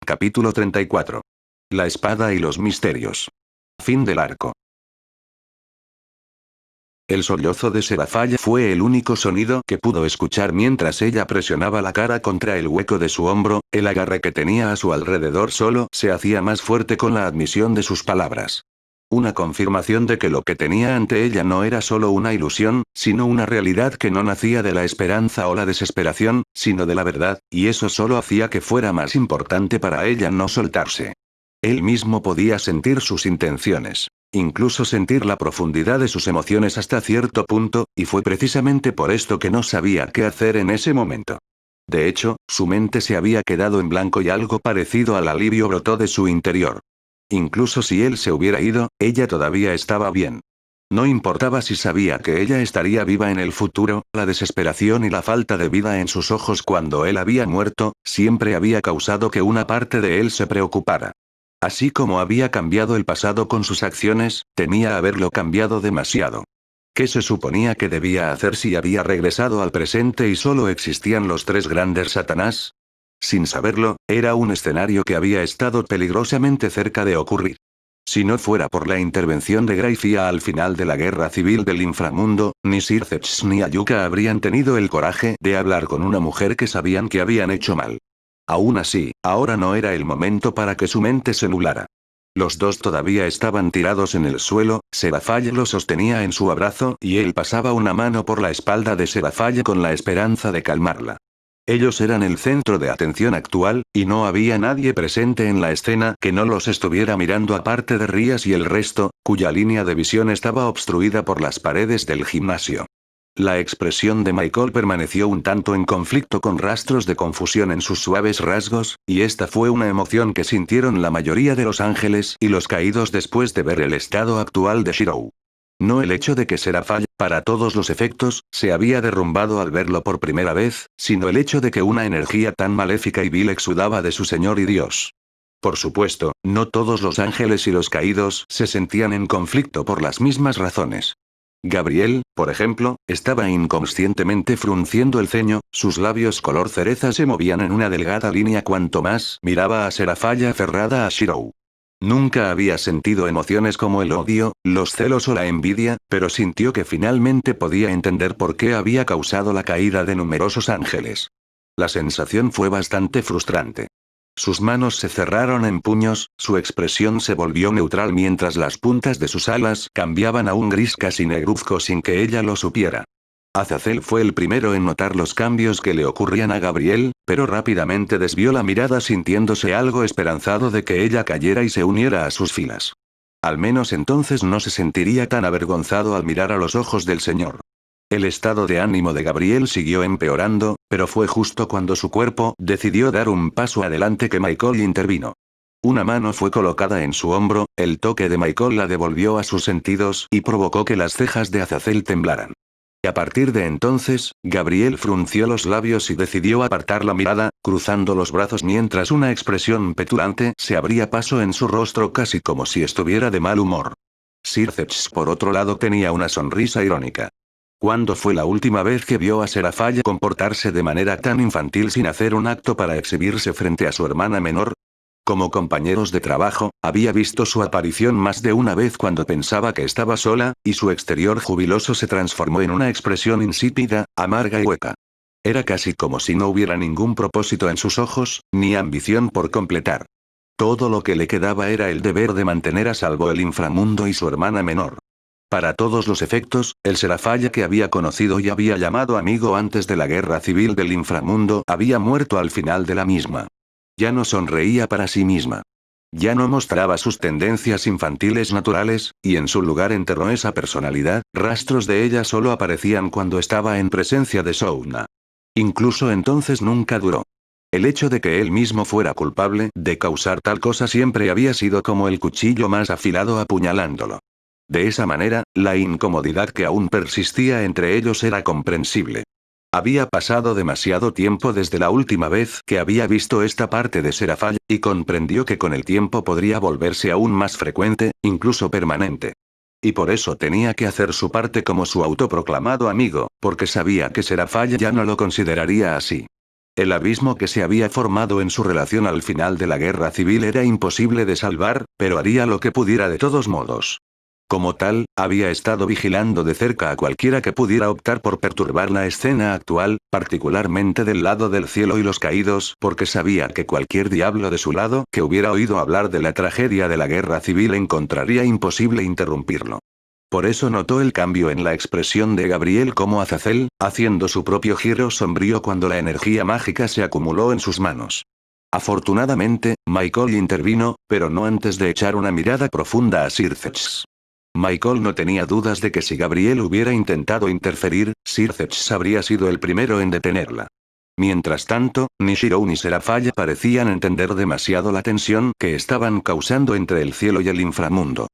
Capítulo 34. La espada y los misterios. Fin del arco. El sollozo de Serafalla fue el único sonido que pudo escuchar mientras ella presionaba la cara contra el hueco de su hombro. El agarre que tenía a su alrededor solo se hacía más fuerte con la admisión de sus palabras. Una confirmación de que lo que tenía ante ella no era solo una ilusión, sino una realidad que no nacía de la esperanza o la desesperación, sino de la verdad, y eso solo hacía que fuera más importante para ella no soltarse. Él mismo podía sentir sus intenciones. Incluso sentir la profundidad de sus emociones hasta cierto punto, y fue precisamente por esto que no sabía qué hacer en ese momento. De hecho, su mente se había quedado en blanco y algo parecido al alivio brotó de su interior. Incluso si él se hubiera ido, ella todavía estaba bien. No importaba si sabía que ella estaría viva en el futuro, la desesperación y la falta de vida en sus ojos cuando él había muerto, siempre había causado que una parte de él se preocupara. Así como había cambiado el pasado con sus acciones, temía haberlo cambiado demasiado. ¿Qué se suponía que debía hacer si había regresado al presente y solo existían los tres grandes Satanás? Sin saberlo, era un escenario que había estado peligrosamente cerca de ocurrir. Si no fuera por la intervención de Graifia al final de la guerra civil del inframundo, ni Sirceps ni Ayuka habrían tenido el coraje de hablar con una mujer que sabían que habían hecho mal. Aún así, ahora no era el momento para que su mente se nublara. Los dos todavía estaban tirados en el suelo, Serafalla lo sostenía en su abrazo y él pasaba una mano por la espalda de Serafalla con la esperanza de calmarla. Ellos eran el centro de atención actual, y no había nadie presente en la escena que no los estuviera mirando aparte de Rías y el resto, cuya línea de visión estaba obstruida por las paredes del gimnasio. La expresión de Michael permaneció un tanto en conflicto con rastros de confusión en sus suaves rasgos, y esta fue una emoción que sintieron la mayoría de los ángeles y los caídos después de ver el estado actual de Shirou. No el hecho de que Serafalla, para todos los efectos, se había derrumbado al verlo por primera vez, sino el hecho de que una energía tan maléfica y vil exudaba de su Señor y Dios. Por supuesto, no todos los ángeles y los caídos se sentían en conflicto por las mismas razones. Gabriel, por ejemplo, estaba inconscientemente frunciendo el ceño, sus labios color cereza se movían en una delgada línea cuanto más miraba a Serafalla aferrada a Shirou. Nunca había sentido emociones como el odio, los celos o la envidia, pero sintió que finalmente podía entender por qué había causado la caída de numerosos ángeles. La sensación fue bastante frustrante. Sus manos se cerraron en puños, su expresión se volvió neutral mientras las puntas de sus alas cambiaban a un gris casi negruzco sin que ella lo supiera. Azazel fue el primero en notar los cambios que le ocurrían a Gabriel, pero rápidamente desvió la mirada sintiéndose algo esperanzado de que ella cayera y se uniera a sus filas. Al menos entonces no se sentiría tan avergonzado al mirar a los ojos del Señor. El estado de ánimo de Gabriel siguió empeorando, pero fue justo cuando su cuerpo decidió dar un paso adelante que Michael intervino. Una mano fue colocada en su hombro, el toque de Michael la devolvió a sus sentidos y provocó que las cejas de Azazel temblaran. A partir de entonces, Gabriel frunció los labios y decidió apartar la mirada, cruzando los brazos mientras una expresión petulante se abría paso en su rostro casi como si estuviera de mal humor. Sirceps por otro lado tenía una sonrisa irónica. ¿Cuándo fue la última vez que vio a Serafalla comportarse de manera tan infantil sin hacer un acto para exhibirse frente a su hermana menor? Como compañeros de trabajo, había visto su aparición más de una vez cuando pensaba que estaba sola, y su exterior jubiloso se transformó en una expresión insípida, amarga y hueca. Era casi como si no hubiera ningún propósito en sus ojos, ni ambición por completar. Todo lo que le quedaba era el deber de mantener a salvo el inframundo y su hermana menor. Para todos los efectos, el Serafalla que había conocido y había llamado amigo antes de la guerra civil del inframundo había muerto al final de la misma. Ya no sonreía para sí misma. Ya no mostraba sus tendencias infantiles naturales, y en su lugar enterró esa personalidad, rastros de ella solo aparecían cuando estaba en presencia de Souna. Incluso entonces nunca duró. El hecho de que él mismo fuera culpable de causar tal cosa siempre había sido como el cuchillo más afilado apuñalándolo. De esa manera, la incomodidad que aún persistía entre ellos era comprensible. Había pasado demasiado tiempo desde la última vez que había visto esta parte de Serafalla, y comprendió que con el tiempo podría volverse aún más frecuente, incluso permanente. Y por eso tenía que hacer su parte como su autoproclamado amigo, porque sabía que Serafalla ya no lo consideraría así. El abismo que se había formado en su relación al final de la guerra civil era imposible de salvar, pero haría lo que pudiera de todos modos. Como tal, había estado vigilando de cerca a cualquiera que pudiera optar por perturbar la escena actual, particularmente del lado del cielo y los caídos, porque sabía que cualquier diablo de su lado que hubiera oído hablar de la tragedia de la guerra civil encontraría imposible interrumpirlo. Por eso notó el cambio en la expresión de Gabriel como Azazel, haciendo su propio giro sombrío cuando la energía mágica se acumuló en sus manos. Afortunadamente, Michael intervino, pero no antes de echar una mirada profunda a Sircex. Michael no tenía dudas de que si Gabriel hubiera intentado interferir, Sircex habría sido el primero en detenerla. Mientras tanto, ni Shirou ni Serafaya parecían entender demasiado la tensión que estaban causando entre el cielo y el inframundo.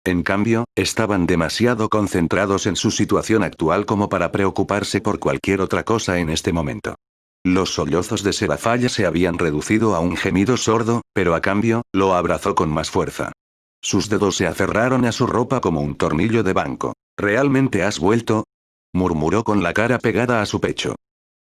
En cambio, estaban demasiado concentrados en su situación actual como para preocuparse por cualquier otra cosa en este momento. Los sollozos de Serafaya se habían reducido a un gemido sordo, pero a cambio, lo abrazó con más fuerza. Sus dedos se aferraron a su ropa como un tornillo de banco. ¿Realmente has vuelto?, murmuró con la cara pegada a su pecho.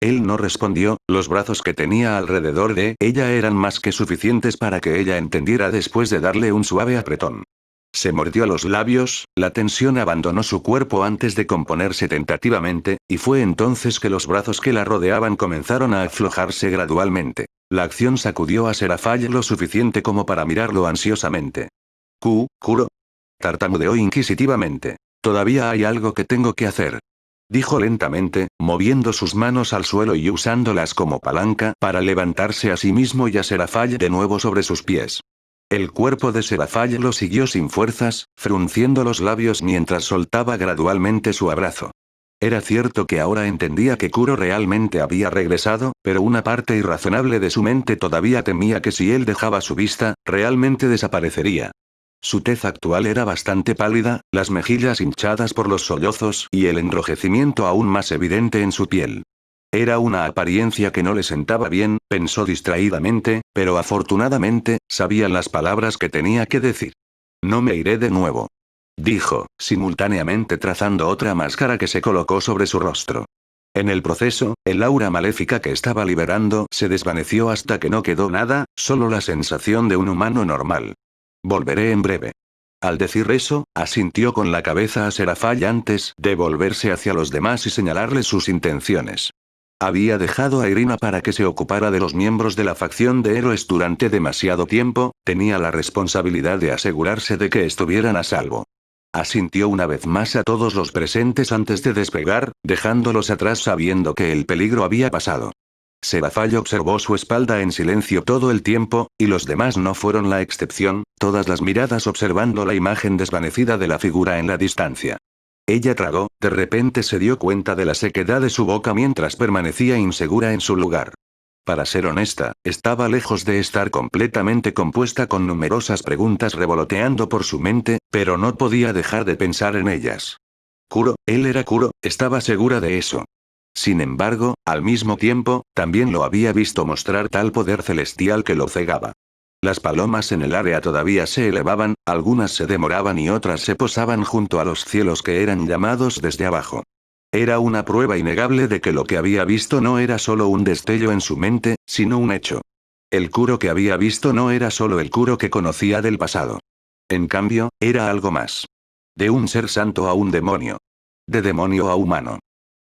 Él no respondió, los brazos que tenía alrededor de ella eran más que suficientes para que ella entendiera después de darle un suave apretón. Se mordió los labios, la tensión abandonó su cuerpo antes de componerse tentativamente, y fue entonces que los brazos que la rodeaban comenzaron a aflojarse gradualmente. La acción sacudió a Serafall lo suficiente como para mirarlo ansiosamente. Kuro. Tartamudeó inquisitivamente. Todavía hay algo que tengo que hacer. Dijo lentamente, moviendo sus manos al suelo y usándolas como palanca para levantarse a sí mismo y a Serafall de nuevo sobre sus pies. El cuerpo de Serafall lo siguió sin fuerzas, frunciendo los labios mientras soltaba gradualmente su abrazo. Era cierto que ahora entendía que Kuro realmente había regresado, pero una parte irrazonable de su mente todavía temía que si él dejaba su vista, realmente desaparecería. Su tez actual era bastante pálida, las mejillas hinchadas por los sollozos y el enrojecimiento aún más evidente en su piel. Era una apariencia que no le sentaba bien, pensó distraídamente, pero afortunadamente, sabía las palabras que tenía que decir. No me iré de nuevo. Dijo, simultáneamente trazando otra máscara que se colocó sobre su rostro. En el proceso, el aura maléfica que estaba liberando se desvaneció hasta que no quedó nada, solo la sensación de un humano normal. Volveré en breve. Al decir eso, asintió con la cabeza a Serafall antes de volverse hacia los demás y señalarles sus intenciones. Había dejado a Irina para que se ocupara de los miembros de la facción de héroes durante demasiado tiempo, tenía la responsabilidad de asegurarse de que estuvieran a salvo. Asintió una vez más a todos los presentes antes de despegar, dejándolos atrás sabiendo que el peligro había pasado. Serafall observó su espalda en silencio todo el tiempo, y los demás no fueron la excepción, todas las miradas observando la imagen desvanecida de la figura en la distancia. Ella tragó, de repente se dio cuenta de la sequedad de su boca mientras permanecía insegura en su lugar. Para ser honesta, estaba lejos de estar completamente compuesta con numerosas preguntas revoloteando por su mente, pero no podía dejar de pensar en ellas. Kuro, él era Kuro, estaba segura de eso. Sin embargo, al mismo tiempo, también lo había visto mostrar tal poder celestial que lo cegaba. Las palomas en el área todavía se elevaban, algunas se demoraban y otras se posaban junto a los cielos que eran llamados desde abajo. Era una prueba innegable de que lo que había visto no era solo un destello en su mente, sino un hecho. El Kuro que había visto no era solo el Kuro que conocía del pasado. En cambio, era algo más. De un ser santo a un demonio. De demonio a humano.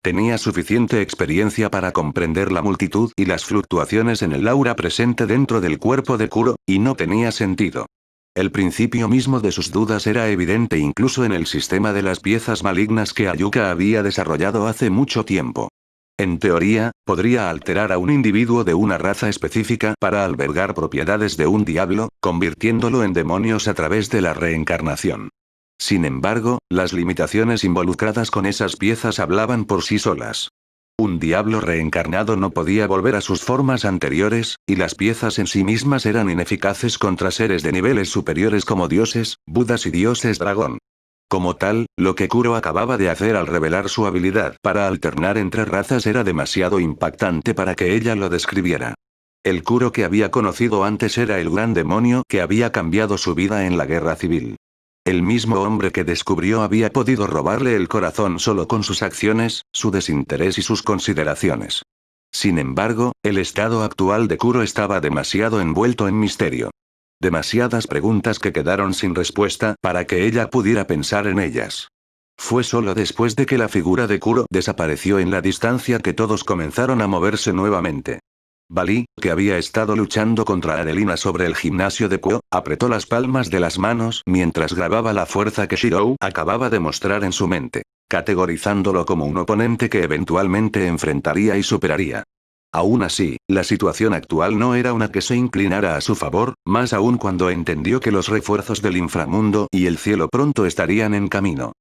Tenía suficiente experiencia para comprender la multitud y las fluctuaciones en el aura presente dentro del cuerpo de Kuro, y no tenía sentido. El principio mismo de sus dudas era evidente incluso en el sistema de las piezas malignas que Ayuka había desarrollado hace mucho tiempo. En teoría, podría alterar a un individuo de una raza específica para albergar propiedades de un diablo, convirtiéndolo en demonios a través de la reencarnación. Sin embargo, las limitaciones involucradas con esas piezas hablaban por sí solas. Un diablo reencarnado no podía volver a sus formas anteriores, y las piezas en sí mismas eran ineficaces contra seres de niveles superiores como dioses, budas y dioses dragón. Como tal, lo que Kuro acababa de hacer al revelar su habilidad para alternar entre razas era demasiado impactante para que ella lo describiera. El Kuro que había conocido antes era el gran demonio que había cambiado su vida en la guerra civil. El mismo hombre que descubrió había podido robarle el corazón solo con sus acciones, su desinterés y sus consideraciones. Sin embargo, el estado actual de Kuro estaba demasiado envuelto en misterio. Demasiadas preguntas que quedaron sin respuesta para que ella pudiera pensar en ellas. Fue solo después de que la figura de Kuro desapareció en la distancia que todos comenzaron a moverse nuevamente. Bali, que había estado luchando contra Adelina sobre el gimnasio de Kuo, apretó las palmas de las manos mientras grababa la fuerza que Shirou acababa de mostrar en su mente, categorizándolo como un oponente que eventualmente enfrentaría y superaría. Aún así, la situación actual no era una que se inclinara a su favor, más aún cuando entendió que los refuerzos del inframundo y el cielo pronto estarían en camino.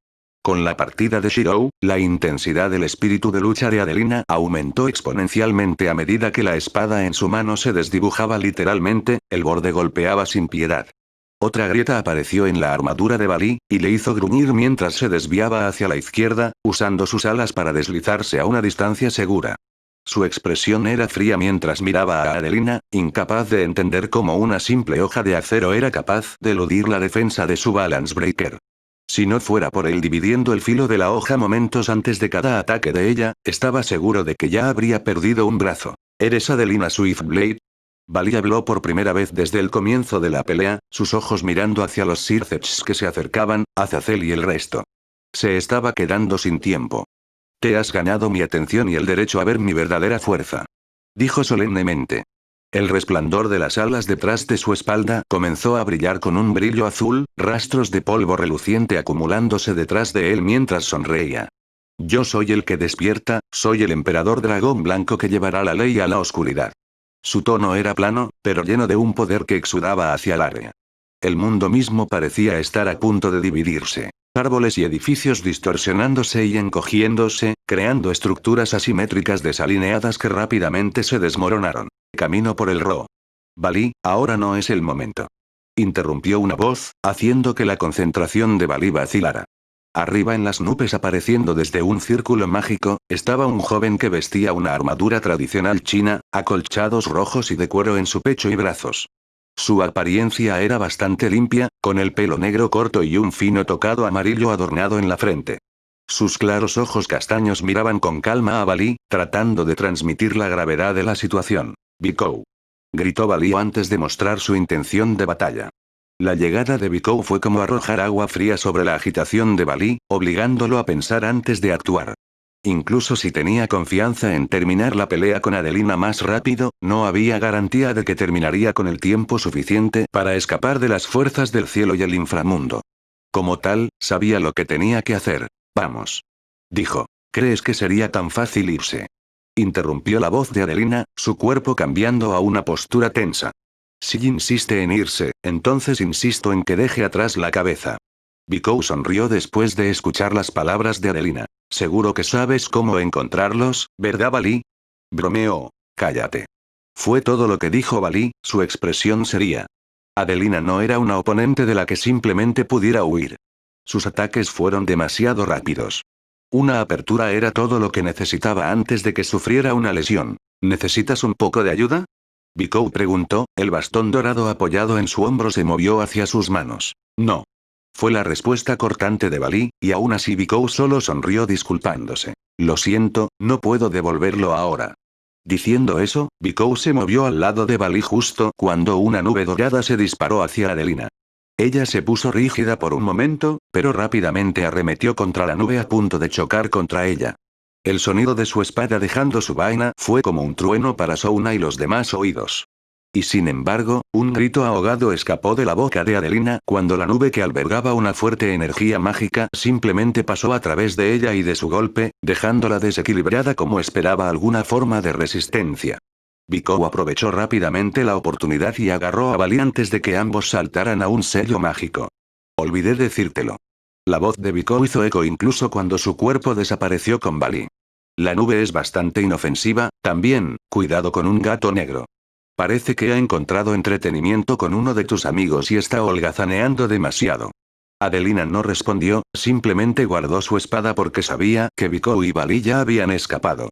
Con la partida de Shirou, la intensidad del espíritu de lucha de Adelina aumentó exponencialmente a medida que la espada en su mano se desdibujaba literalmente, el borde golpeaba sin piedad. Otra grieta apareció en la armadura de Bali, y le hizo gruñir mientras se desviaba hacia la izquierda, usando sus alas para deslizarse a una distancia segura. Su expresión era fría mientras miraba a Adelina, incapaz de entender cómo una simple hoja de acero era capaz de eludir la defensa de su Balance Breaker. Si no fuera por él dividiendo el filo de la hoja momentos antes de cada ataque de ella, estaba seguro de que ya habría perdido un brazo. ¿Eres Adelina Swiftblade? Bali habló por primera vez desde el comienzo de la pelea, sus ojos mirando hacia los Sirthets que se acercaban, Azazel y el resto. Se estaba quedando sin tiempo. Te has ganado mi atención y el derecho a ver mi verdadera fuerza. Dijo solemnemente. El resplandor de las alas detrás de su espalda comenzó a brillar con un brillo azul, rastros de polvo reluciente acumulándose detrás de él mientras sonreía. Yo soy el que despierta, soy el emperador dragón blanco que llevará la ley a la oscuridad. Su tono era plano, pero lleno de un poder que exudaba hacia el área. El mundo mismo parecía estar a punto de dividirse. Árboles y edificios distorsionándose y encogiéndose, creando estructuras asimétricas desalineadas que rápidamente se desmoronaron. Camino por el Ro. Bali, ahora no es el momento. Interrumpió una voz, haciendo que la concentración de Bali vacilara. Arriba en las nubes apareciendo desde un círculo mágico, estaba un joven que vestía una armadura tradicional china, acolchados rojos y de cuero en su pecho y brazos. Su apariencia era bastante limpia, con el pelo negro corto y un fino tocado amarillo adornado en la frente. Sus claros ojos castaños miraban con calma a Bali, tratando de transmitir la gravedad de la situación. Bikou. Gritó Bali antes de mostrar su intención de batalla. La llegada de Bikou fue como arrojar agua fría sobre la agitación de Bali, obligándolo a pensar antes de actuar. Incluso si tenía confianza en terminar la pelea con Adelina más rápido, no había garantía de que terminaría con el tiempo suficiente para escapar de las fuerzas del cielo y el inframundo. Como tal, sabía lo que tenía que hacer. Vamos. Dijo. ¿Crees que sería tan fácil irse? Interrumpió la voz de Adelina, su cuerpo cambiando a una postura tensa. Si insiste en irse, entonces insisto en que deje atrás la cabeza. Bikou sonrió después de escuchar las palabras de Adelina. Seguro que sabes cómo encontrarlos, ¿verdad Bali? Bromeó. Cállate. Fue todo lo que dijo Bali, su expresión sería. Adelina no era una oponente de la que simplemente pudiera huir. Sus ataques fueron demasiado rápidos. Una apertura era todo lo que necesitaba antes de que sufriera una lesión. ¿Necesitas un poco de ayuda? Bikou preguntó, el bastón dorado apoyado en su hombro se movió hacia sus manos. No. Fue la respuesta cortante de Bali, y aún así Bikou solo sonrió disculpándose. Lo siento, no puedo devolverlo ahora. Diciendo eso, Bikou se movió al lado de Bali justo cuando una nube dorada se disparó hacia Adelina. Ella se puso rígida por un momento, pero rápidamente arremetió contra la nube a punto de chocar contra ella. El sonido de su espada dejando su vaina fue como un trueno para Souna y los demás oídos. Y sin embargo, un grito ahogado escapó de la boca de Adelina cuando la nube que albergaba una fuerte energía mágica simplemente pasó a través de ella y de su golpe, dejándola desequilibrada como esperaba alguna forma de resistencia. Bikou aprovechó rápidamente la oportunidad y agarró a Bali antes de que ambos saltaran a un sello mágico. Olvidé decírtelo. La voz de Bikou hizo eco incluso cuando su cuerpo desapareció con Bali. La nube es bastante inofensiva, también, cuidado con un gato negro. Parece que ha encontrado entretenimiento con uno de tus amigos y está holgazaneando demasiado. Adelina no respondió, simplemente guardó su espada porque sabía que Bikou y Bali ya habían escapado.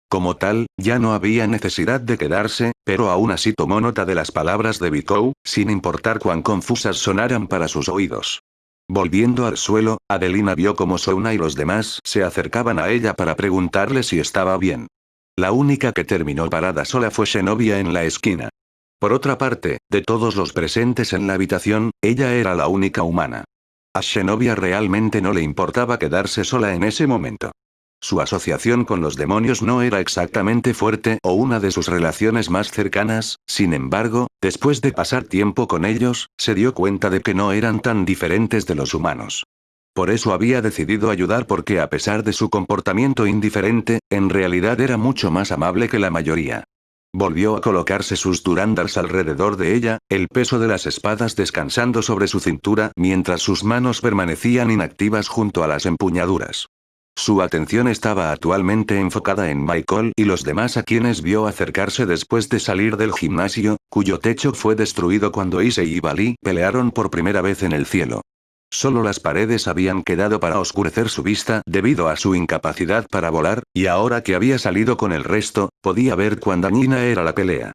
Como tal, ya no había necesidad de quedarse, pero aún así tomó nota de las palabras de Bikou, sin importar cuán confusas sonaran para sus oídos. Volviendo al suelo, Adelina vio cómo Souna y los demás se acercaban a ella para preguntarle si estaba bien. La única que terminó parada sola fue Zenobia en la esquina. Por otra parte, de todos los presentes en la habitación, ella era la única humana. A Zenobia realmente no le importaba quedarse sola en ese momento. Su asociación con los demonios no era exactamente fuerte o una de sus relaciones más cercanas, sin embargo, después de pasar tiempo con ellos, se dio cuenta de que no eran tan diferentes de los humanos. Por eso había decidido ayudar porque a pesar de su comportamiento indiferente, en realidad era mucho más amable que la mayoría. Volvió a colocarse sus durandals alrededor de ella, el peso de las espadas descansando sobre su cintura mientras sus manos permanecían inactivas junto a las empuñaduras. Su atención estaba actualmente enfocada en Michael y los demás a quienes vio acercarse después de salir del gimnasio, cuyo techo fue destruido cuando Issei y Bali pelearon por primera vez en el cielo. Solo las paredes habían quedado para oscurecer su vista debido a su incapacidad para volar, y ahora que había salido con el resto, podía ver cuán dañina era la pelea.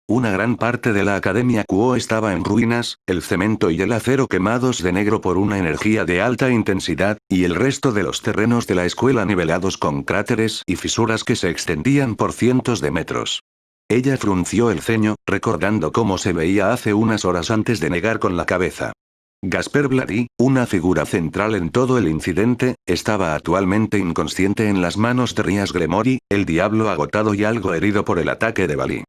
Una gran parte de la Academia Kuo estaba en ruinas, el cemento y el acero quemados de negro por una energía de alta intensidad, y el resto de los terrenos de la escuela nivelados con cráteres y fisuras que se extendían por cientos de metros. Ella frunció el ceño, recordando cómo se veía hace unas horas antes de negar con la cabeza. Gasper Bloody, una figura central en todo el incidente, estaba actualmente inconsciente en las manos de Rias Gremory, el diablo agotado y algo herido por el ataque de Bali.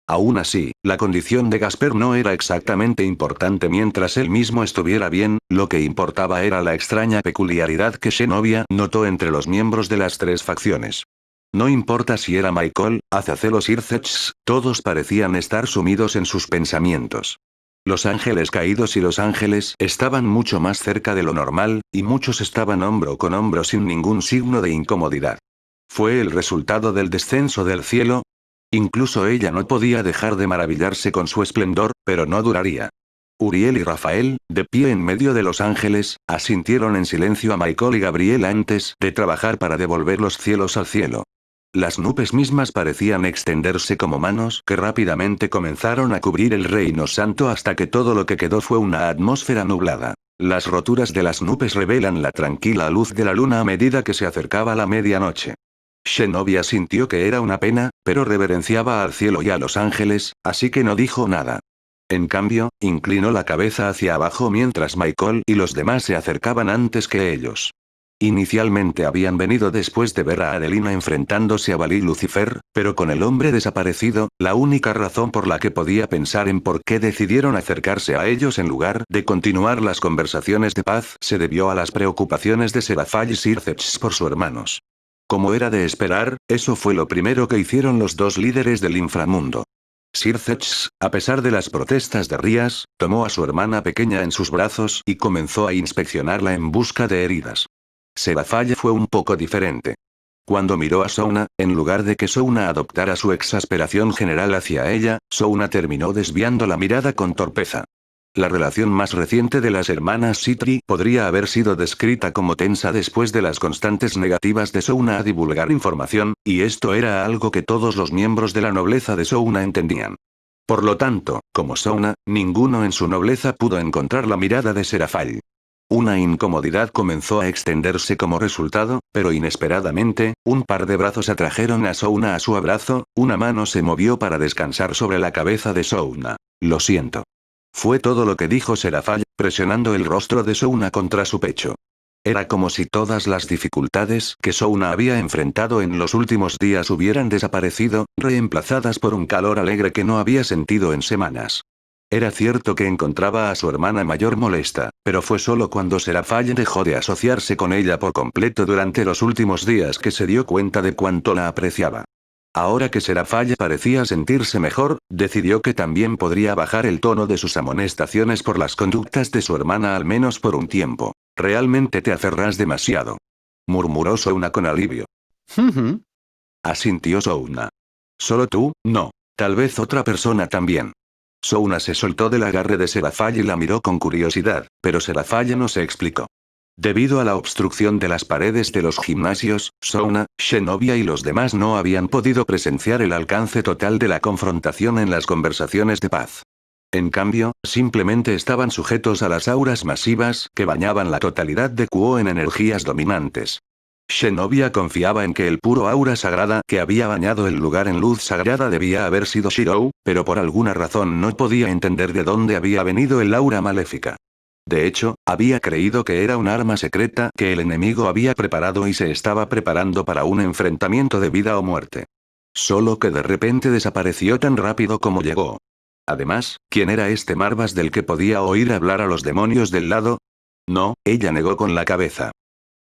Aún así, la condición de Gasper no era exactamente importante mientras él mismo estuviera bien, lo que importaba era la extraña peculiaridad que Zenobia notó entre los miembros de las tres facciones. No importa si era Michael, Azazel o Sirzex, todos parecían estar sumidos en sus pensamientos. Los ángeles caídos y los ángeles estaban mucho más cerca de lo normal, y muchos estaban hombro con hombro sin ningún signo de incomodidad. ¿Fue el resultado del descenso del cielo? Incluso ella no podía dejar de maravillarse con su esplendor, pero no duraría. Uriel y Rafael, de pie en medio de los ángeles, asintieron en silencio a Michael y Gabriel antes de trabajar para devolver los cielos al cielo. Las nubes mismas parecían extenderse como manos que rápidamente comenzaron a cubrir el reino santo hasta que todo lo que quedó fue una atmósfera nublada. Las roturas de las nubes revelan la tranquila luz de la luna a medida que se acercaba la medianoche. Zenobia sintió que era una pena, pero reverenciaba al cielo y a los ángeles, así que no dijo nada. En cambio, inclinó la cabeza hacia abajo mientras Michael y los demás se acercaban antes que ellos. Inicialmente habían venido después de ver a Adelina enfrentándose a Bali Lucifer, pero con el hombre desaparecido, la única razón por la que podía pensar en por qué decidieron acercarse a ellos en lugar de continuar las conversaciones de paz se debió a las preocupaciones de Serafall y Sirzex por sus hermanos. Como era de esperar, eso fue lo primero que hicieron los dos líderes del inframundo. Sirzex, a pesar de las protestas de Rias, tomó a su hermana pequeña en sus brazos y comenzó a inspeccionarla en busca de heridas. Serafall fue un poco diferente. Cuando miró a Souna, en lugar de que Souna adoptara su exasperación general hacia ella, Souna terminó desviando la mirada con torpeza. La relación más reciente de las hermanas Citri podría haber sido descrita como tensa después de las constantes negativas de Souna a divulgar información, y esto era algo que todos los miembros de la nobleza de Souna entendían. Por lo tanto, como Souna, ninguno en su nobleza pudo encontrar la mirada de Serafall. Una incomodidad comenzó a extenderse como resultado, pero inesperadamente, un par de brazos atrajeron a Souna a su abrazo, una mano se movió para descansar sobre la cabeza de Souna. Lo siento. Fue todo lo que dijo Serafall, presionando el rostro de Souna contra su pecho. Era como si todas las dificultades que Souna había enfrentado en los últimos días hubieran desaparecido, reemplazadas por un calor alegre que no había sentido en semanas. Era cierto que encontraba a su hermana mayor molesta, pero fue solo cuando Serafall dejó de asociarse con ella por completo durante los últimos días que se dio cuenta de cuánto la apreciaba. Ahora que Serafall parecía sentirse mejor, decidió que también podría bajar el tono de sus amonestaciones por las conductas de su hermana al menos por un tiempo. Realmente te aferras demasiado. Murmuró Souna con alivio. Asintió Souna. Solo tú, no. Tal vez otra persona también. Souna se soltó del agarre de Serafall y la miró con curiosidad, pero Serafall no se explicó. Debido a la obstrucción de las paredes de los gimnasios, Souna, Zenobia y los demás no habían podido presenciar el alcance total de la confrontación en las conversaciones de paz. En cambio, simplemente estaban sujetos a las auras masivas que bañaban la totalidad de Kuo en energías dominantes. Zenobia confiaba en que el puro aura sagrada que había bañado el lugar en luz sagrada debía haber sido Shirou, pero por alguna razón no podía entender de dónde había venido el aura maléfica. De hecho, había creído que era un arma secreta que el enemigo había preparado y se estaba preparando para un enfrentamiento de vida o muerte. Solo que de repente desapareció tan rápido como llegó. Además, ¿quién era este Marvas del que podía oír hablar a los demonios del lado? No, ella negó con la cabeza.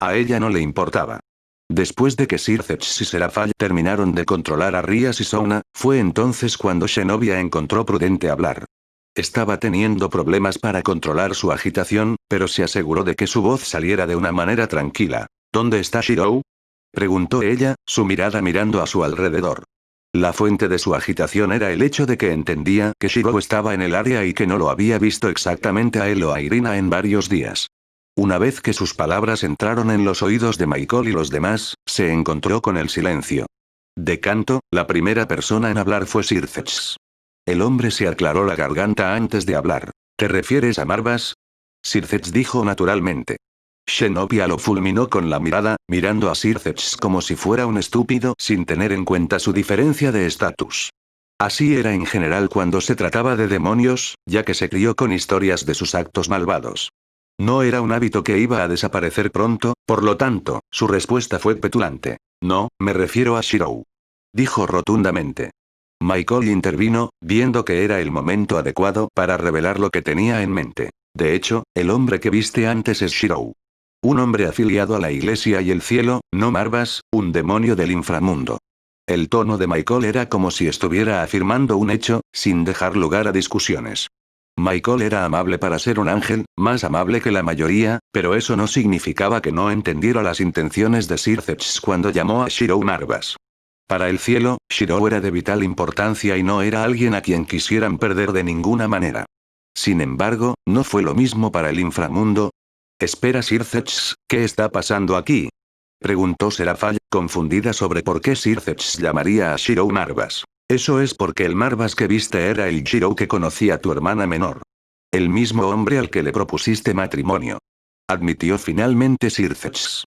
A ella no le importaba. Después de que Sirceps y Serafall terminaron de controlar a Rias y Souna, fue entonces cuando Zenobia encontró prudente hablar. Estaba teniendo problemas para controlar su agitación, pero se aseguró de que su voz saliera de una manera tranquila. ¿Dónde está Shirou? Preguntó ella, su mirada mirando a su alrededor. La fuente de su agitación era el hecho de que entendía que Shirou estaba en el área y que no lo había visto exactamente a él o a Irina en varios días. Una vez que sus palabras entraron en los oídos de Michael y los demás, se encontró con el silencio. De canto, la primera persona en hablar fue Sirceps. El hombre se aclaró la garganta antes de hablar. ¿Te refieres a Marvas? Sirceps dijo naturalmente. Zenobia lo fulminó con la mirada, mirando a Sirceps como si fuera un estúpido sin tener en cuenta su diferencia de estatus. Así era en general cuando se trataba de demonios, ya que se crió con historias de sus actos malvados. No era un hábito que iba a desaparecer pronto, por lo tanto, su respuesta fue petulante. No, me refiero a Shirou. Dijo rotundamente. Michael intervino, viendo que era el momento adecuado para revelar lo que tenía en mente. De hecho, el hombre que viste antes es Shirou. Un hombre afiliado a la iglesia y el cielo, no Marvas, un demonio del inframundo. El tono de Michael era como si estuviera afirmando un hecho, sin dejar lugar a discusiones. Michael era amable para ser un ángel, más amable que la mayoría, pero eso no significaba que no entendiera las intenciones de Sirceps cuando llamó a Shirou Marvas. Para el cielo, Shirou era de vital importancia y no era alguien a quien quisieran perder de ninguna manera. Sin embargo, no fue lo mismo para el inframundo. Espera Sirceps, ¿qué está pasando aquí? Preguntó Serafall, confundida sobre por qué Sirceps llamaría a Shirou Marvas. Eso es porque el Marvas que viste era el Shirou que conocía a tu hermana menor. El mismo hombre al que le propusiste matrimonio. Admitió finalmente Sirceps.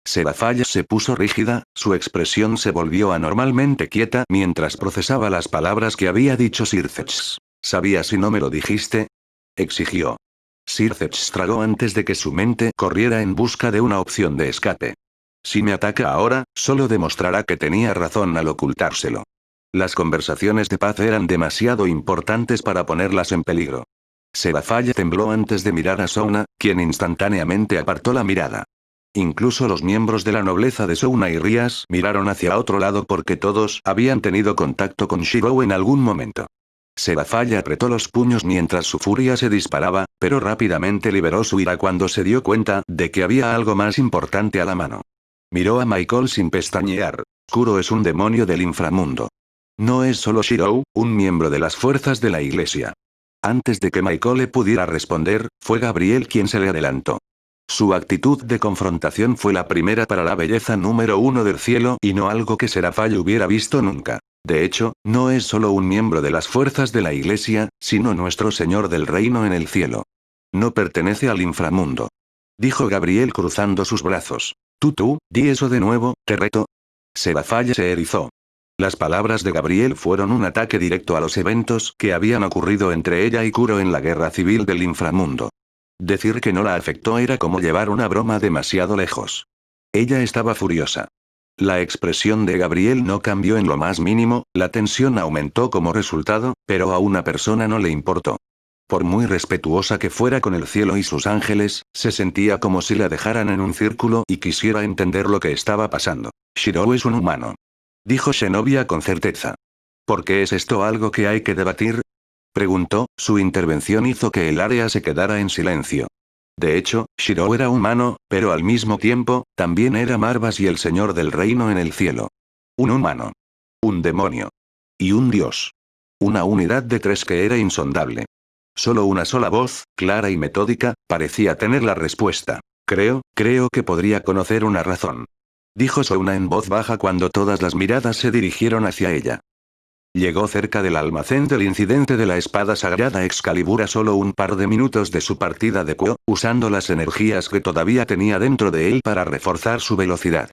Serafall se puso rígida, su expresión se volvió anormalmente quieta mientras procesaba las palabras que había dicho Sirceps. ¿Sabías si no me lo dijiste? Exigió. Sirceps tragó antes de que su mente corriera en busca de una opción de escape. Si me ataca ahora, solo demostrará que tenía razón al ocultárselo. Las conversaciones de paz eran demasiado importantes para ponerlas en peligro. Serafall tembló antes de mirar a Souna, quien instantáneamente apartó la mirada. Incluso los miembros de la nobleza de Souna y Rias miraron hacia otro lado porque todos habían tenido contacto con Shirou en algún momento. Serafall apretó los puños mientras su furia se disparaba, pero rápidamente liberó su ira cuando se dio cuenta de que había algo más importante a la mano. Miró a Michael sin pestañear. Kuro es un demonio del inframundo. No es solo Shirou, un miembro de las fuerzas de la iglesia. Antes de que Michael le pudiera responder, fue Gabriel quien se le adelantó. Su actitud de confrontación fue la primera para la belleza número 1 del cielo y no algo que Serafall hubiera visto nunca. De hecho, no es solo un miembro de las fuerzas de la iglesia, sino nuestro Señor del reino en el cielo. No pertenece al inframundo. Dijo Gabriel cruzando sus brazos. Tú, di eso de nuevo, te reto. Serafall se erizó. Las palabras de Gabriel fueron un ataque directo a los eventos que habían ocurrido entre ella y Kuro en la guerra civil del inframundo. Decir que no la afectó era como llevar una broma demasiado lejos. Ella estaba furiosa. La expresión de Gabriel no cambió en lo más mínimo, la tensión aumentó como resultado, pero a una persona no le importó. Por muy respetuosa que fuera con el cielo y sus ángeles, se sentía como si la dejaran en un círculo y quisiera entender lo que estaba pasando. Shirou es un humano. Dijo Zenobia con certeza. ¿Por qué es esto algo que hay que debatir? Preguntó, su intervención hizo que el área se quedara en silencio. De hecho, Shirou era humano, pero al mismo tiempo, también era Marvas y el señor del reino en el cielo. Un humano. Un demonio. Y un dios. Una unidad de tres que era insondable. Solo una sola voz, clara y metódica, parecía tener la respuesta. Creo que podría conocer una razón. Dijo Souna en voz baja cuando todas las miradas se dirigieron hacia ella. Llegó cerca del almacén del incidente de la espada sagrada Excalibur a solo un par de minutos de su partida de Kuo, usando las energías que todavía tenía dentro de él para reforzar su velocidad.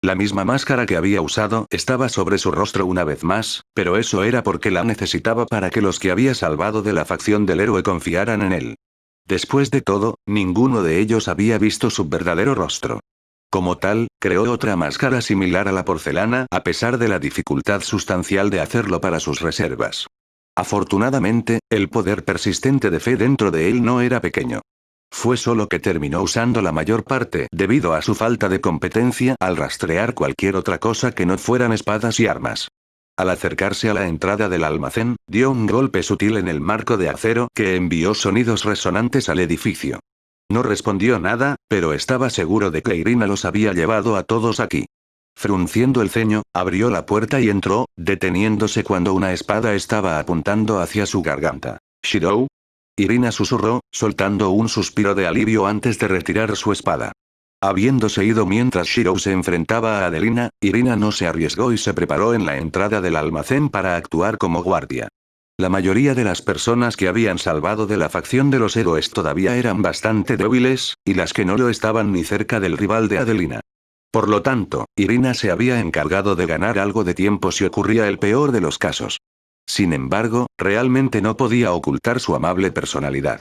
La misma máscara que había usado estaba sobre su rostro una vez más, pero eso era porque la necesitaba para que los que había salvado de la facción del héroe confiaran en él. Después de todo, ninguno de ellos había visto su verdadero rostro. Como tal, creó otra máscara similar a la porcelana a pesar de la dificultad sustancial de hacerlo para sus reservas. Afortunadamente, el poder persistente de fe dentro de él no era pequeño. Fue solo que terminó usando la mayor parte debido a su falta de competencia al rastrear cualquier otra cosa que no fueran espadas y armas. Al acercarse a la entrada del almacén, dio un golpe sutil en el marco de acero que envió sonidos resonantes al edificio. No respondió nada, pero estaba seguro de que Irina los había llevado a todos aquí. Frunciendo el ceño, abrió la puerta y entró, deteniéndose cuando una espada estaba apuntando hacia su garganta. ¿Shirou? Irina susurró, soltando un suspiro de alivio antes de retirar su espada. Habiéndose ido mientras Shirou se enfrentaba a Adelina, Irina no se arriesgó y se preparó en la entrada del almacén para actuar como guardia. La mayoría de las personas que habían salvado de la facción de los héroes todavía eran bastante débiles, y las que no lo estaban ni cerca del rival de Adelina. Por lo tanto, Irina se había encargado de ganar algo de tiempo si ocurría el peor de los casos. Sin embargo, realmente no podía ocultar su amable personalidad.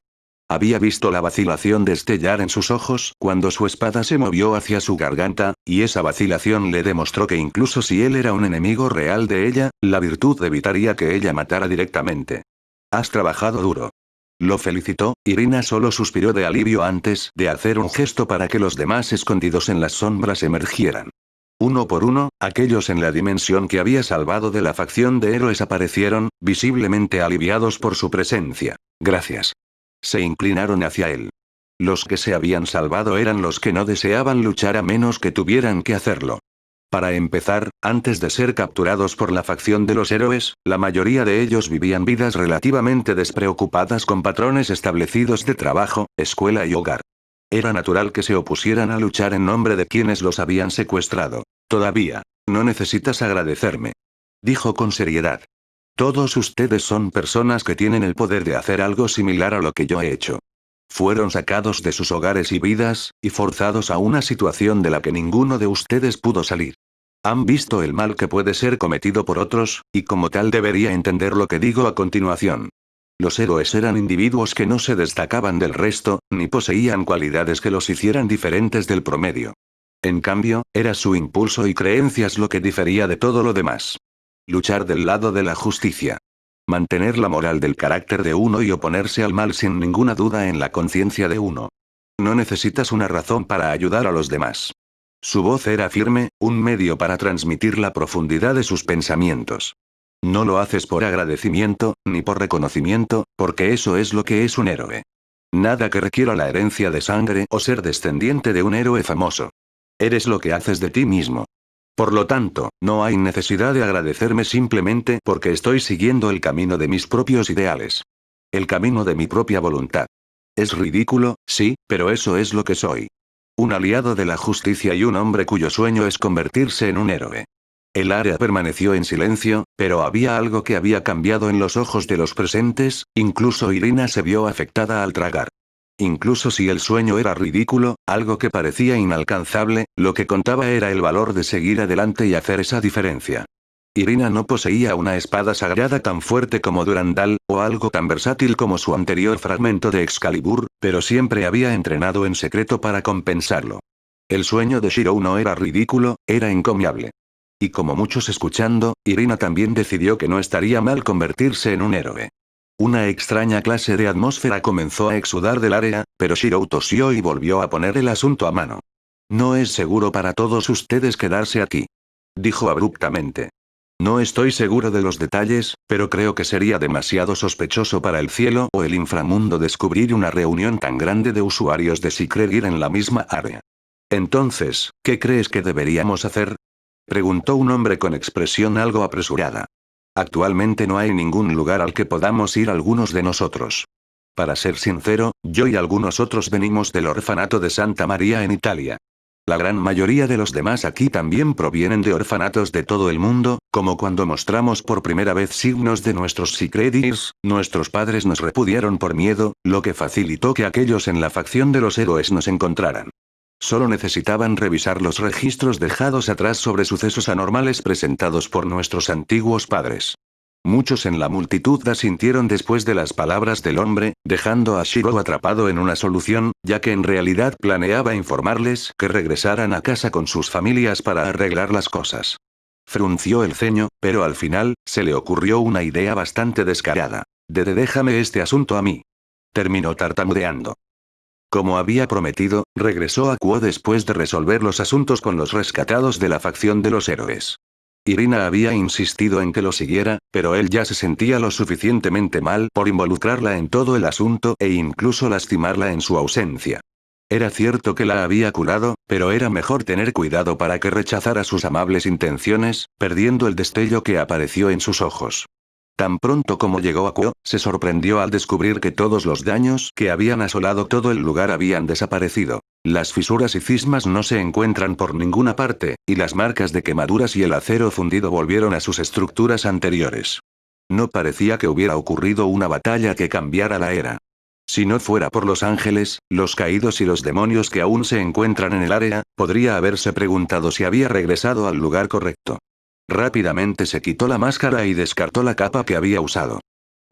Había visto la vacilación destellar en sus ojos cuando su espada se movió hacia su garganta, y esa vacilación le demostró que incluso si él era un enemigo real de ella, la virtud evitaría que ella matara directamente. Has trabajado duro. Lo felicitó. Irina solo suspiró de alivio antes de hacer un gesto para que los demás escondidos en las sombras emergieran. Uno por uno, aquellos en la dimensión que había salvado de la facción de héroes aparecieron, visiblemente aliviados por su presencia. Gracias. Se inclinaron hacia él. Los que se habían salvado eran los que no deseaban luchar a menos que tuvieran que hacerlo. Para empezar, antes de ser capturados por la facción de los héroes, la mayoría de ellos vivían vidas relativamente despreocupadas con patrones establecidos de trabajo, escuela y hogar. Era natural que se opusieran a luchar en nombre de quienes los habían secuestrado. Todavía. No necesitas agradecerme. Dijo con seriedad. Todos ustedes son personas que tienen el poder de hacer algo similar a lo que yo he hecho. Fueron sacados de sus hogares y vidas, y forzados a una situación de la que ninguno de ustedes pudo salir. Han visto el mal que puede ser cometido por otros, y como tal debería entender lo que digo a continuación. Los héroes eran individuos que no se destacaban del resto, ni poseían cualidades que los hicieran diferentes del promedio. En cambio, era su impulso y creencias lo que difería de todo lo demás. Luchar del lado de la justicia. Mantener la moral del carácter de uno y oponerse al mal sin ninguna duda en la conciencia de uno. No necesitas una razón para ayudar a los demás. Su voz era firme, un medio para transmitir la profundidad de sus pensamientos. No lo haces por agradecimiento, ni por reconocimiento, porque eso es lo que es un héroe. Nada que requiera la herencia de sangre o ser descendiente de un héroe famoso. Eres lo que haces de ti mismo. Por lo tanto, no hay necesidad de agradecerme simplemente porque estoy siguiendo el camino de mis propios ideales. El camino de mi propia voluntad. Es ridículo, sí, pero eso es lo que soy. Un aliado de la justicia y un hombre cuyo sueño es convertirse en un héroe. El área permaneció en silencio, pero había algo que había cambiado en los ojos de los presentes, incluso Irina se vio afectada al tragar. Incluso si el sueño era ridículo, algo que parecía inalcanzable, lo que contaba era el valor de seguir adelante y hacer esa diferencia. Irina no poseía una espada sagrada tan fuerte como Durandal, o algo tan versátil como su anterior fragmento de Excalibur, pero siempre había entrenado en secreto para compensarlo. El sueño de Shirou no era ridículo, era encomiable. Y como muchos escuchando, Irina también decidió que no estaría mal convertirse en un héroe. Una extraña clase de atmósfera comenzó a exudar del área, pero Shirou tosió y volvió a poner el asunto a mano. No es seguro para todos ustedes quedarse aquí. Dijo abruptamente. No estoy seguro de los detalles, pero creo que sería demasiado sospechoso para el cielo o el inframundo descubrir una reunión tan grande de usuarios de Secret Gear en la misma área. Entonces, ¿qué crees que deberíamos hacer? Preguntó un hombre con expresión algo apresurada. Actualmente no hay ningún lugar al que podamos ir algunos de nosotros. Para ser sincero, yo y algunos otros venimos del orfanato de Santa María en Italia. La gran mayoría de los demás aquí también provienen de orfanatos de todo el mundo, como cuando mostramos por primera vez signos de nuestros Secret Gears, nuestros padres nos repudiaron por miedo, lo que facilitó que aquellos en la facción de los héroes nos encontraran. Solo necesitaban revisar los registros dejados atrás sobre sucesos anormales presentados por nuestros antiguos padres. Muchos en la multitud asintieron después de las palabras del hombre, dejando a Shirou atrapado en una solución, ya que en realidad planeaba informarles que regresaran a casa con sus familias para arreglar las cosas. Frunció el ceño, pero al final, se le ocurrió una idea bastante descarada. Déjame este asunto a mí. Terminó tartamudeando. Como había prometido, regresó a Kuo después de resolver los asuntos con los rescatados de la facción de los héroes. Irina había insistido en que lo siguiera, pero él ya se sentía lo suficientemente mal por involucrarla en todo el asunto e incluso lastimarla en su ausencia. Era cierto que la había curado, pero era mejor tener cuidado para que rechazara sus amables intenciones, perdiendo el destello que apareció en sus ojos. Tan pronto como llegó a Kuo, se sorprendió al descubrir que todos los daños que habían asolado todo el lugar habían desaparecido. Las fisuras y cismas no se encuentran por ninguna parte, y las marcas de quemaduras y el acero fundido volvieron a sus estructuras anteriores. No parecía que hubiera ocurrido una batalla que cambiara la era. Si no fuera por los ángeles, los caídos y los demonios que aún se encuentran en el área, podría haberse preguntado si había regresado al lugar correcto. Rápidamente se quitó la máscara y descartó la capa que había usado.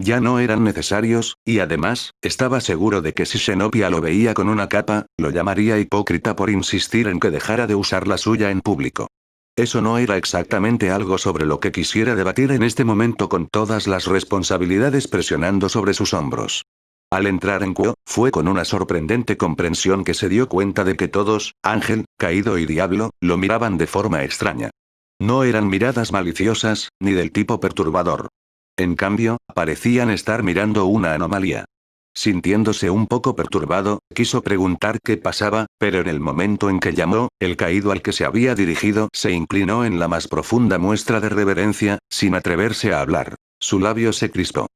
Ya no eran necesarios, y además, estaba seguro de que si Zenobia lo veía con una capa, lo llamaría hipócrita por insistir en que dejara de usar la suya en público. Eso no era exactamente algo sobre lo que quisiera debatir en este momento con todas las responsabilidades presionando sobre sus hombros. Al entrar en Kuo, fue con una sorprendente comprensión que se dio cuenta de que todos, ángel, caído y diablo, lo miraban de forma extraña. No eran miradas maliciosas, ni del tipo perturbador. En cambio, parecían estar mirando una anomalía. Sintiéndose un poco perturbado, quiso preguntar qué pasaba, pero en el momento en que llamó, el caído al que se había dirigido se inclinó en la más profunda muestra de reverencia, sin atreverse a hablar. Su labio se crispó.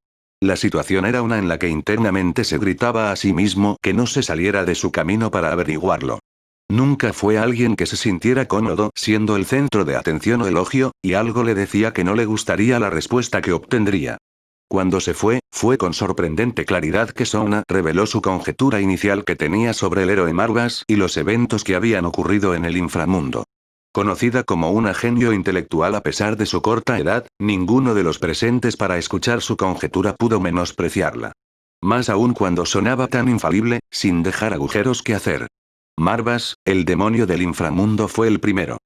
La situación era una en la que internamente se gritaba a sí mismo que no se saliera de su camino para averiguarlo. Nunca fue alguien que se sintiera cómodo siendo el centro de atención o elogio, y algo le decía que no le gustaría la respuesta que obtendría. Cuando se fue con sorprendente claridad que Sona reveló su conjetura inicial que tenía sobre el héroe Marvas y los eventos que habían ocurrido en el inframundo. Conocida como una genio intelectual a pesar de su corta edad, ninguno de los presentes para escuchar su conjetura pudo menospreciarla. Más aún cuando sonaba tan infalible, sin dejar agujeros que hacer. Marvas, el demonio del inframundo fue el primero.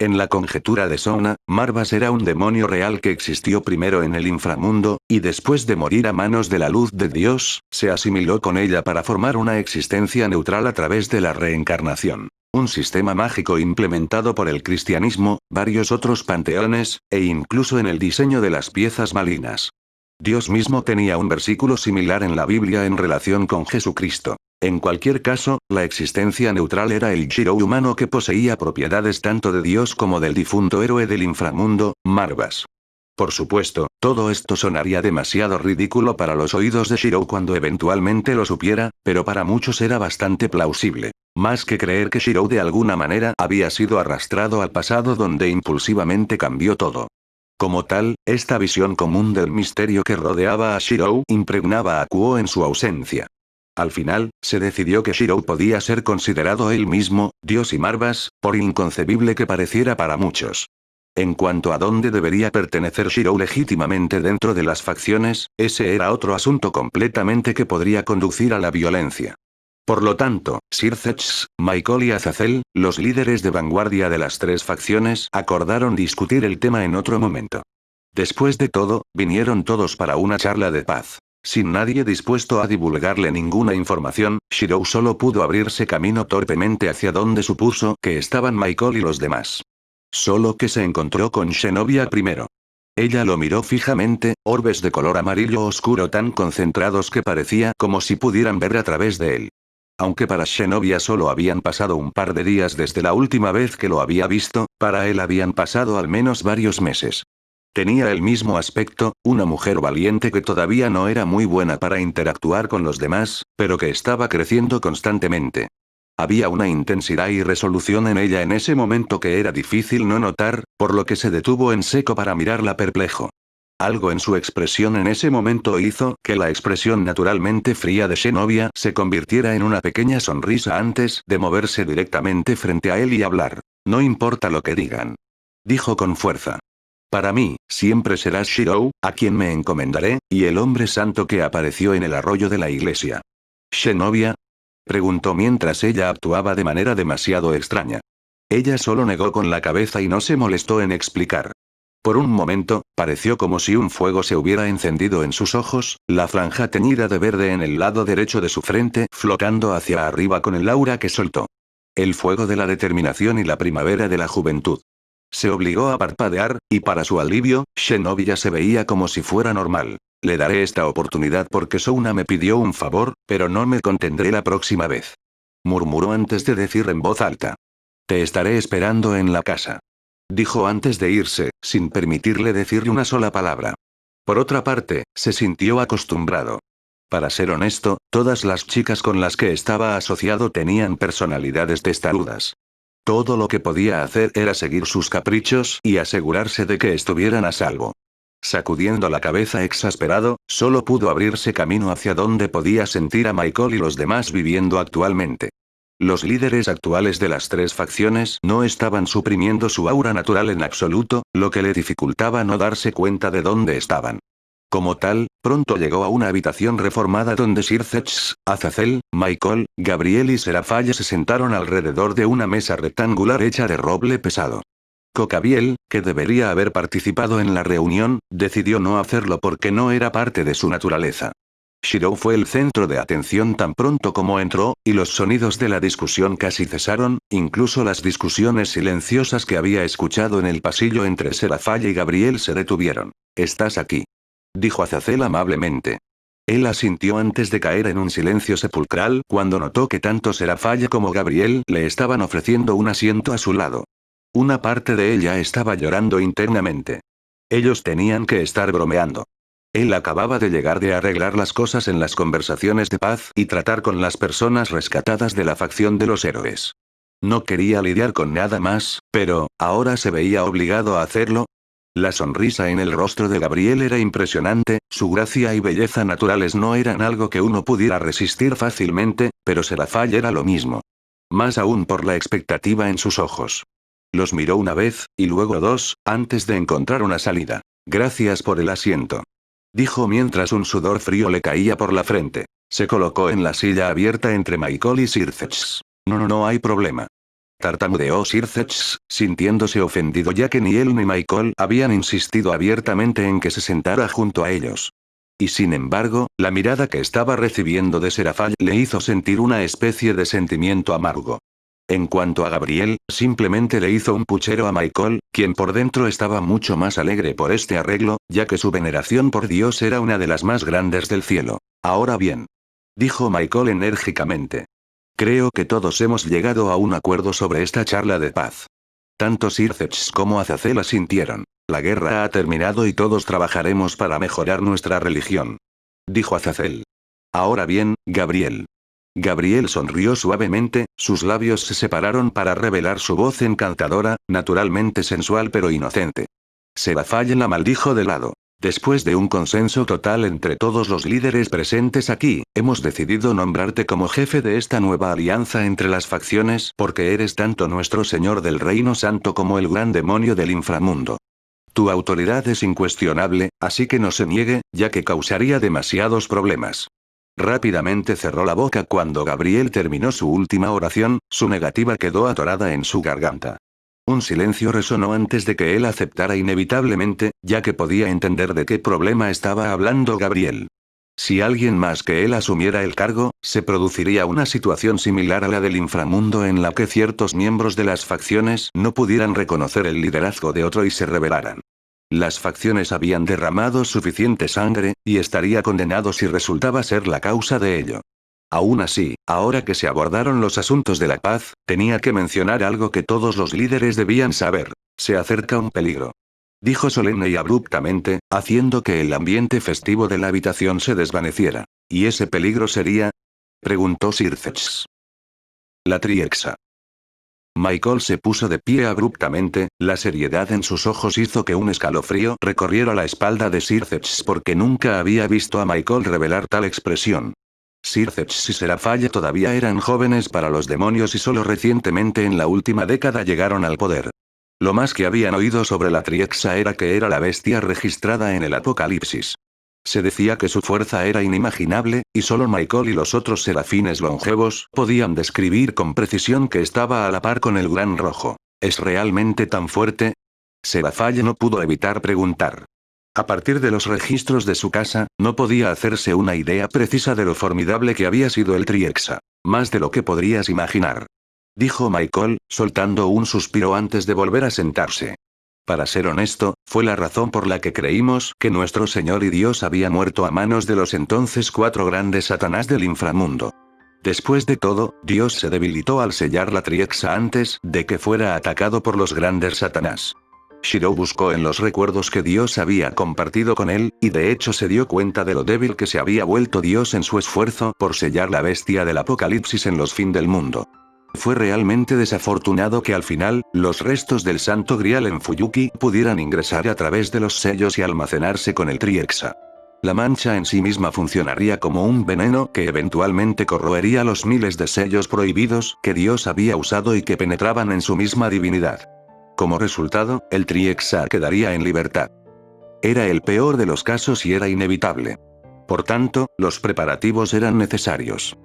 En la conjetura de Sona, Marvas era un demonio real que existió primero en el inframundo, y después de morir a manos de la luz de Dios, se asimiló con ella para formar una existencia neutral a través de la reencarnación. Un sistema mágico implementado por el cristianismo, varios otros panteones, e incluso en el diseño de las piezas malignas. Dios mismo tenía un versículo similar en la Biblia en relación con Jesucristo. En cualquier caso, la existencia neutral era el Shirou humano que poseía propiedades tanto de Dios como del difunto héroe del inframundo, Marvas. Por supuesto, todo esto sonaría demasiado ridículo para los oídos de Shirou cuando eventualmente lo supiera, pero para muchos era bastante plausible. Más que creer que Shirou de alguna manera había sido arrastrado al pasado donde impulsivamente cambió todo. Como tal, esta visión común del misterio que rodeaba a Shirou impregnaba a Kuo en su ausencia. Al final, se decidió que Shirou podía ser considerado él mismo, Dios y Marvas, por inconcebible que pareciera para muchos. En cuanto a dónde debería pertenecer Shirou legítimamente dentro de las facciones, ese era otro asunto completamente que podría conducir a la violencia. Por lo tanto, Sir Zetch, Michael y Azazel, los líderes de vanguardia de las tres facciones, acordaron discutir el tema en otro momento. Después de todo, vinieron todos para una charla de paz. Sin nadie dispuesto a divulgarle ninguna información, Shirou solo pudo abrirse camino torpemente hacia donde supuso que estaban Michael y los demás. Solo que se encontró con Zenobia primero. Ella lo miró fijamente, orbes de color amarillo oscuro tan concentrados que parecía como si pudieran ver a través de él. Aunque para Zenobia solo habían pasado un par de días desde la última vez que lo había visto, para él habían pasado al menos varios meses. Tenía el mismo aspecto, una mujer valiente que todavía no era muy buena para interactuar con los demás, pero que estaba creciendo constantemente. Había una intensidad y resolución en ella en ese momento que era difícil no notar, por lo que se detuvo en seco para mirarla perplejo. Algo en su expresión en ese momento hizo que la expresión naturalmente fría de Zenobia se convirtiera en una pequeña sonrisa antes de moverse directamente frente a él y hablar. No importa lo que digan. Dijo con fuerza. Para mí, siempre serás Shirou, a quien me encomendaré, y el hombre santo que apareció en el arroyo de la iglesia. ¿Zenobia? Preguntó mientras ella actuaba de manera demasiado extraña. Ella solo negó con la cabeza y no se molestó en explicar. Por un momento, pareció como si un fuego se hubiera encendido en sus ojos, la franja teñida de verde en el lado derecho de su frente flotando hacia arriba con el aura que soltó. El fuego de la determinación y la primavera de la juventud. Se obligó a parpadear, y para su alivio, Shinobi ya se veía como si fuera normal. Le daré esta oportunidad porque Souna me pidió un favor, pero no me contendré la próxima vez. Murmuró antes de decir en voz alta. Te estaré esperando en la casa. Dijo antes de irse, sin permitirle decirle una sola palabra. Por otra parte, se sintió acostumbrado. Para ser honesto, todas las chicas con las que estaba asociado tenían personalidades testarudas. Todo lo que podía hacer era seguir sus caprichos y asegurarse de que estuvieran a salvo. Sacudiendo la cabeza exasperado, solo pudo abrirse camino hacia donde podía sentir a Michael y los demás viviendo actualmente. Los líderes actuales de las tres facciones no estaban suprimiendo su aura natural en absoluto, lo que le dificultaba no darse cuenta de dónde estaban. Como tal, pronto llegó a una habitación reformada donde Sir Zetch, Azazel, Michael, Gabriel y Serafalla se sentaron alrededor de una mesa rectangular hecha de roble pesado. Cocabiel, que debería haber participado en la reunión, decidió no hacerlo porque no era parte de su naturaleza. Shirou fue el centro de atención tan pronto como entró, y los sonidos de la discusión casi cesaron, incluso las discusiones silenciosas que había escuchado en el pasillo entre Serafalla y Gabriel se detuvieron. «Estás aquí», dijo Azazel amablemente. Él asintió antes de caer en un silencio sepulcral cuando notó que tanto Serafalla como Gabriel le estaban ofreciendo un asiento a su lado. Una parte de ella estaba llorando internamente. Ellos tenían que estar bromeando. Él acababa de llegar de arreglar las cosas en las conversaciones de paz y tratar con las personas rescatadas de la facción de los héroes. No quería lidiar con nada más, pero, ahora se veía obligado a hacerlo. La sonrisa en el rostro de Gabriel era impresionante, su gracia y belleza naturales no eran algo que uno pudiera resistir fácilmente, pero Serafall era lo mismo. Más aún por la expectativa en sus ojos. Los miró una vez, y luego dos, antes de encontrar una salida. Gracias por el asiento. Dijo mientras un sudor frío le caía por la frente. Se colocó en la silla abierta entre Michael y Sir Zetch. No hay problema. Tartamudeó Sir Zetch, sintiéndose ofendido ya que ni él ni Michael habían insistido abiertamente en que se sentara junto a ellos. Y sin embargo, la mirada que estaba recibiendo de Serafall le hizo sentir una especie de sentimiento amargo. En cuanto a Gabriel, simplemente le hizo un puchero a Michael, quien por dentro estaba mucho más alegre por este arreglo, ya que su veneración por Dios era una de las más grandes del cielo. Ahora bien, dijo Michael enérgicamente. Creo que todos hemos llegado a un acuerdo sobre esta charla de paz. Tanto Sir Zetch como Azazel asintieron. La guerra ha terminado y todos trabajaremos para mejorar nuestra religión. Dijo Azazel. Ahora bien, Gabriel. Gabriel sonrió suavemente, sus labios se separaron para revelar su voz encantadora, naturalmente sensual pero inocente. Serafall la maldijo de lado. Después de un consenso total entre todos los líderes presentes aquí, hemos decidido nombrarte como jefe de esta nueva alianza entre las facciones porque eres tanto nuestro señor del reino santo como el gran demonio del inframundo. Tu autoridad es incuestionable, así que no se niegue, ya que causaría demasiados problemas. Rápidamente cerró la boca cuando Gabriel terminó su última oración, su negativa quedó atorada en su garganta. Un silencio resonó antes de que él aceptara inevitablemente, ya que podía entender de qué problema estaba hablando Gabriel. Si alguien más que él asumiera el cargo, se produciría una situación similar a la del inframundo en la que ciertos miembros de las facciones no pudieran reconocer el liderazgo de otro y se rebelaran. Las facciones habían derramado suficiente sangre, y estaría condenado si resultaba ser la causa de ello. Aún así, ahora que se abordaron los asuntos de la paz, tenía que mencionar algo que todos los líderes debían saber. Se acerca un peligro. Dijo solemne y abruptamente, haciendo que el ambiente festivo de la habitación se desvaneciera. ¿Y ese peligro sería? Preguntó Sir Zetch. La Triexa. Michael se puso de pie abruptamente, la seriedad en sus ojos hizo que un escalofrío recorriera la espalda de Sir Zeus porque nunca había visto a Michael revelar tal expresión. Sir Zeus y Serafall todavía eran jóvenes para los demonios y solo recientemente en la última década llegaron al poder. Lo más que habían oído sobre la Triexa era que era la bestia registrada en el Apocalipsis. Se decía que su fuerza era inimaginable, y solo Michael y los otros serafines longevos podían describir con precisión que estaba a la par con el Gran Rojo. ¿Es realmente tan fuerte? Serafall no pudo evitar preguntar. A partir de los registros de su casa, no podía hacerse una idea precisa de lo formidable que había sido el Triexa. Más de lo que podrías imaginar. Dijo Michael, soltando un suspiro antes de volver a sentarse. Para ser honesto, fue la razón por la que creímos que nuestro Señor y Dios había muerto a manos de los entonces 4 grandes Satanás del inframundo. Después de todo, Dios se debilitó al sellar la Triexa antes de que fuera atacado por los grandes Satanás. Shiro buscó en los recuerdos que Dios había compartido con él, y de hecho se dio cuenta de lo débil que se había vuelto Dios en su esfuerzo por sellar la bestia del Apocalipsis en los fin del mundo. Fue realmente desafortunado que al final, los restos del Santo Grial en Fuyuki pudieran ingresar a través de los sellos y almacenarse con el Triexa. La mancha en sí misma funcionaría como un veneno que eventualmente corroería los miles de sellos prohibidos que Dios había usado y que penetraban en su misma divinidad. Como resultado, el Triexa quedaría en libertad. Era el peor de los casos y era inevitable. Por tanto, los preparativos eran necesarios.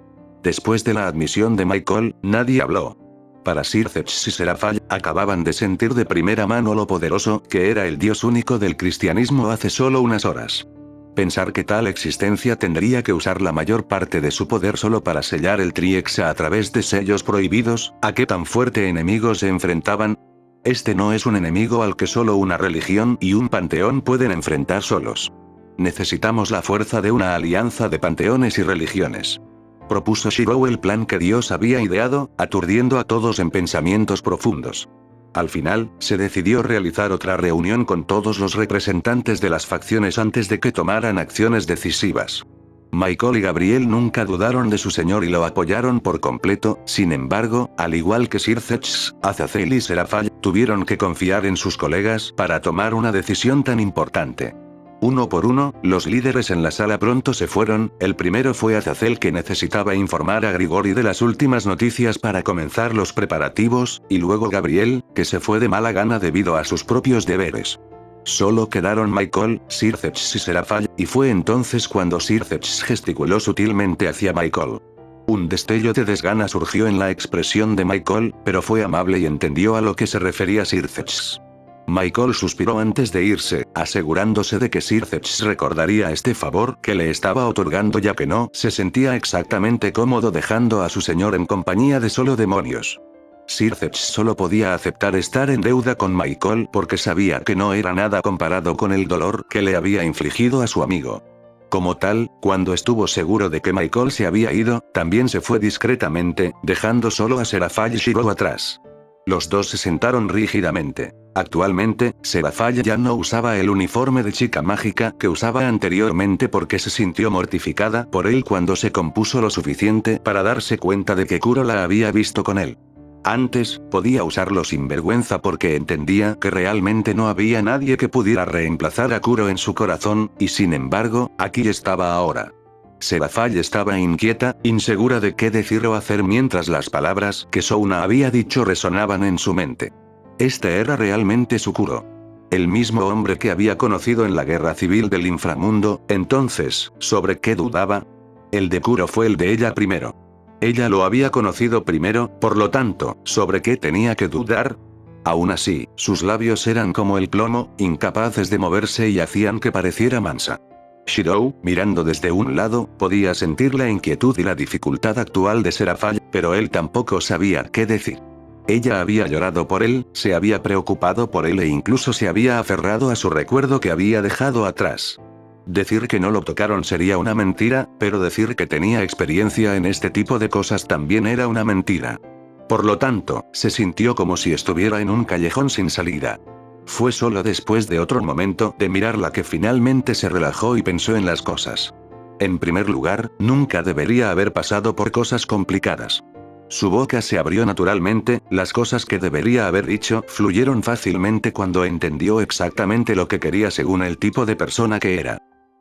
Después de la admisión de Michael, nadie habló. Para Sir Zeus y Serafall, acababan de sentir de primera mano lo poderoso que era el Dios único del cristianismo hace solo unas horas. Pensar que tal existencia tendría que usar la mayor parte de su poder solo para sellar el Triexa a través de sellos prohibidos, ¿a qué tan fuerte enemigo se enfrentaban? Este no es un enemigo al que solo una religión y un panteón pueden enfrentar solos. Necesitamos la fuerza de una alianza de panteones y religiones. Propuso Shiro el plan que Dios había ideado, aturdiendo a todos en pensamientos profundos. Al final, se decidió realizar otra reunión con todos los representantes de las facciones antes de que tomaran acciones decisivas. Michael y Gabriel nunca dudaron de su señor y lo apoyaron por completo, sin embargo, al igual que Sir Zeus, Azazel y Serafall, tuvieron que confiar en sus colegas para tomar una decisión tan importante. Uno por uno, los líderes en la sala pronto se fueron. El primero fue Azazel, que necesitaba informar a Grigori de las últimas noticias para comenzar los preparativos, y luego Gabriel, que se fue de mala gana debido a sus propios deberes. Solo quedaron Michael, Sir Zeus y Serafall, y fue entonces cuando Sir Zeus gesticuló sutilmente hacia Michael. Un destello de desgana surgió en la expresión de Michael, pero fue amable y entendió a lo que se refería Sir Zeus. Michael suspiró antes de irse, asegurándose de que Sir Zeus recordaría este favor que le estaba otorgando, ya que no se sentía exactamente cómodo dejando a su señor en compañía de solo demonios. Sir Zeus solo podía aceptar estar en deuda con Michael porque sabía que no era nada comparado con el dolor que le había infligido a su amigo. Como tal, cuando estuvo seguro de que Michael se había ido, también se fue discretamente, dejando solo a Serafall y Shiro atrás. Los dos se sentaron rígidamente. Actualmente, Serafall ya no usaba el uniforme de chica mágica que usaba anteriormente porque se sintió mortificada por él cuando se compuso lo suficiente para darse cuenta de que Kuro la había visto con él. Antes, podía usarlo sin vergüenza porque entendía que realmente no había nadie que pudiera reemplazar a Kuro en su corazón, y sin embargo, aquí estaba ahora. Serafall estaba inquieta, insegura de qué decir o hacer mientras las palabras que Souna había dicho resonaban en su mente. Este era realmente su Kuro. El mismo hombre que había conocido en la guerra civil del inframundo. Entonces, ¿sobre qué dudaba? El de Kuro fue el de ella primero. Ella lo había conocido primero, por lo tanto, ¿sobre qué tenía que dudar? Aún así, sus labios eran como el plomo, incapaces de moverse y hacían que pareciera mansa. Shiro, mirando desde un lado, podía sentir la inquietud y la dificultad actual de Serafall, pero él tampoco sabía qué decir. Ella había llorado por él, se había preocupado por él e incluso se había aferrado a su recuerdo que había dejado atrás. Decir que no lo tocaron sería una mentira, pero decir que tenía experiencia en este tipo de cosas también era una mentira. Por lo tanto, se sintió como si estuviera en un callejón sin salida. Fue solo después de otro momento de mirarla que finalmente se relajó y pensó en las cosas. En primer lugar, nunca debería haber pasado por cosas complicadas. Su boca se abrió naturalmente, las cosas que debería haber dicho fluyeron fácilmente cuando entendió exactamente lo que quería según el tipo de persona que era.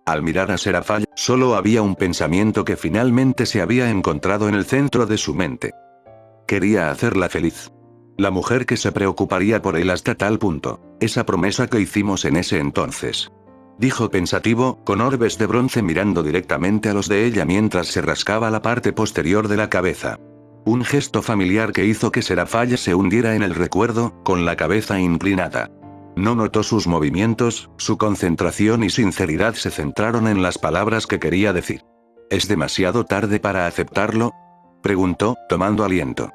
Al mirar a Serafall, solo había un pensamiento que finalmente se había encontrado en el centro de su mente. Quería hacerla feliz. La mujer que se preocuparía por él hasta tal punto. Esa promesa que hicimos en ese entonces. Dijo pensativo, con orbes de bronce mirando directamente a los de ella mientras se rascaba la parte posterior de la cabeza. Un gesto familiar que hizo que Serafall se hundiera en el recuerdo, con la cabeza inclinada. No notó sus movimientos, su concentración y sinceridad se centraron en las palabras que quería decir. ¿Es demasiado tarde para aceptarlo?, preguntó, tomando aliento.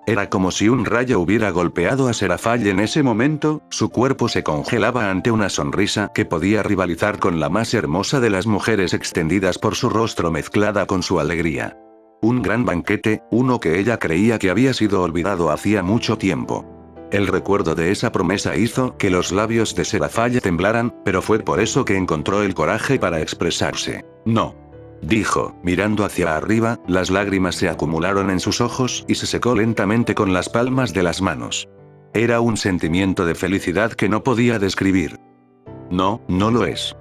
Era como si un rayo hubiera golpeado a Serafall en ese momento, su cuerpo se congelaba ante una sonrisa que podía rivalizar con la más hermosa de las mujeres extendidas por su rostro mezclada con su alegría. Un gran banquete, uno que ella creía que había sido olvidado hacía mucho tiempo. El recuerdo de esa promesa hizo que los labios de Serafall temblaran, pero fue por eso que encontró el coraje para expresarse. No. Dijo, mirando hacia arriba, las lágrimas se acumularon en sus ojos y se secó lentamente con las palmas de las manos. Era un sentimiento de felicidad que no podía describir. No, no lo es.